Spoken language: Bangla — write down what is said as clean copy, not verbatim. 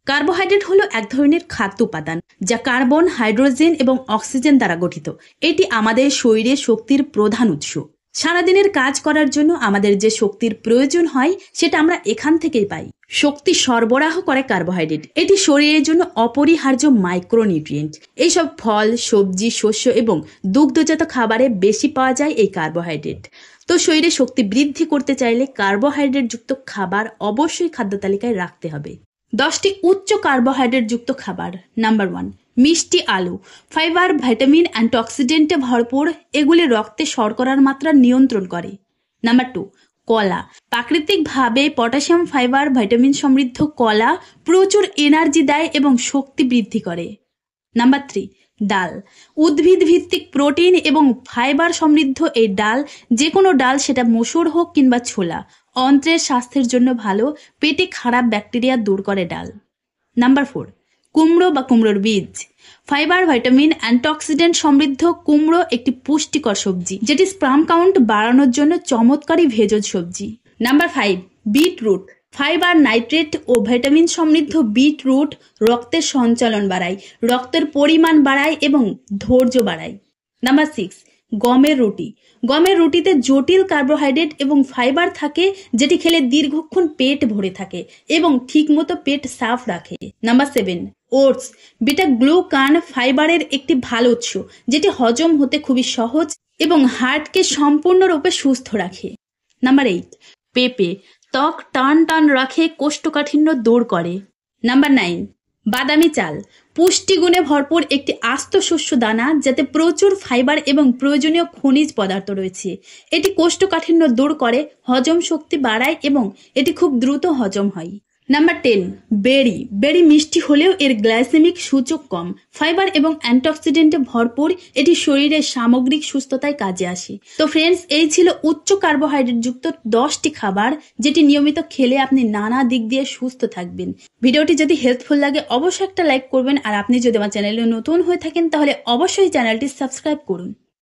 কার্বোহাইড্রেট হলো এক ধরনের খাদ্য উপাদান যা কার্বন, হাইড্রোজেন এবং অক্সিজেন দ্বারা গঠিত। এটি আমাদের শরীরে শক্তির প্রধান উৎস। সারাদিনের কাজ করার জন্য আমাদের যে শক্তির প্রয়োজন হয় সেটা আমরা এখান থেকেই পাই। শক্তি সরবরাহ করে কার্বোহাইড্রেট। এটি শরীরের জন্য অপরিহার্য মাইক্রোনিউট্রিয়েন্ট। এইসব ফল, সবজি, শস্য এবং দুগ্ধজাত খাবারে বেশি পাওয়া যায় এই কার্বোহাইড্রেট। তো শরীরে শক্তি বৃদ্ধি করতে চাইলে কার্বোহাইড্রেট যুক্ত খাবার অবশ্যই খাদ্য তালিকায় রাখতে হবে। 10টি উচ্চ কার্বোহাইড্রেট যুক্ত খাবার। নাম্বার 1, মিষ্টি আলু। ফাইবার, ভিটামিন, অ্যান্টিঅক্সিডেন্টে ভরপুর। এগুলি রক্তে শর্করার মাত্রা নিয়ন্ত্রণ করে। নাম্বার 2, কলা। প্রাকৃতিকভাবে পটাশিয়াম, ফাইবার, ভিটামিন সমৃদ্ধ কলা প্রচুর এনার্জি দেয় এবং শক্তি বৃদ্ধি করে। নাম্বার 3, ডাল। উদ্ভিদ ভিত্তিক প্রোটিন এবং ফাইবার সমৃদ্ধ এই ডাল, যে কোনো ডাল, সেটা মসুর হোক কিংবা ছোলা, অন্ত্রের স্বাস্থ্যের জন্য ভালো। পেটে খারাপ ব্যাকটেরিয়া দূর করে ডাল। নাম্বার 4, কুমড়ো বা কুমড়োর বীজ। ফাইবার, ভিটামিন, অ্যান্টিঅক্সিডেন্ট সমৃদ্ধ কুমড়ো একটি পুষ্টিকর সবজি, যেটি স্পার্ম কাউন্ট বাড়ানোর জন্য চমৎকারী ভেষজ সবজি। Number 5, beetroot. ফাইবার, নাইট্রেট ও ভিটামিন সমৃদ্ধ বিটরুট রক্তের সঞ্চালন বাড়ায়, রক্তের পরিমাণ বাড়ায় এবং ধৈর্য বাড়ায়। নাম্বার 6, গমের রুটি। গমের রুটিতে জটিল কার্বোহাইড্রেট এবং ফাইবার থাকে, যেটি খেলে দীর্ঘক্ষণ পেট ভরে থাকে এবং ঠিকমতো পেট সাফ রাখে। Number 7, oats. বিটা গ্লুকান ফাইবারের একটি ভালো উৎস, যেটি হজম হতে খুবই সহজ এবং হার্টকে সম্পূর্ণরূপে সুস্থ রাখে। নাম্বার 8, পেঁপে। ত্বক টান টান রাখে, কোষ্ঠকাঠিন্য দূর করে। নাম্বার 9, বাদামি চাল। পুষ্টিগুণে ভরপুর একটি আস্ত শস্য দানা, যাতে প্রচুর ফাইবার এবং প্রয়োজনীয় খনিজ পদার্থ রয়েছে। এটি কোষ্ঠকাঠিন্য দূর করে, হজম শক্তি বাড়ায় এবং এটি খুব দ্রুত হজম হয়। নাম্বার 10, বেরি। বেরি মিষ্টি হলেও এর গ্লাইসেমিক সূচক কম। ফাইবার এবং অ্যান্টিঅক্সিডেন্টে ভরপুর, এটি শরীরের সামগ্রিক সুস্থতায় কাজে আসে। তো ফ্রেন্ডস, এই ছিল উচ্চ কার্বোহাইড্রেট যুক্ত 10টি খাবার, যেটি নিয়মিত খেলে আপনি নানা দিক দিয়ে সুস্থ থাকবেন। ভিডিওটি যদি হেল্পফুল লাগে অবশ্যই একটা লাইক করবেন, আর আপনি যদি আমার চ্যানেলে নতুন হয়ে থাকেন তাহলে অবশ্যই চ্যানেলটি সাবস্ক্রাইব করুন।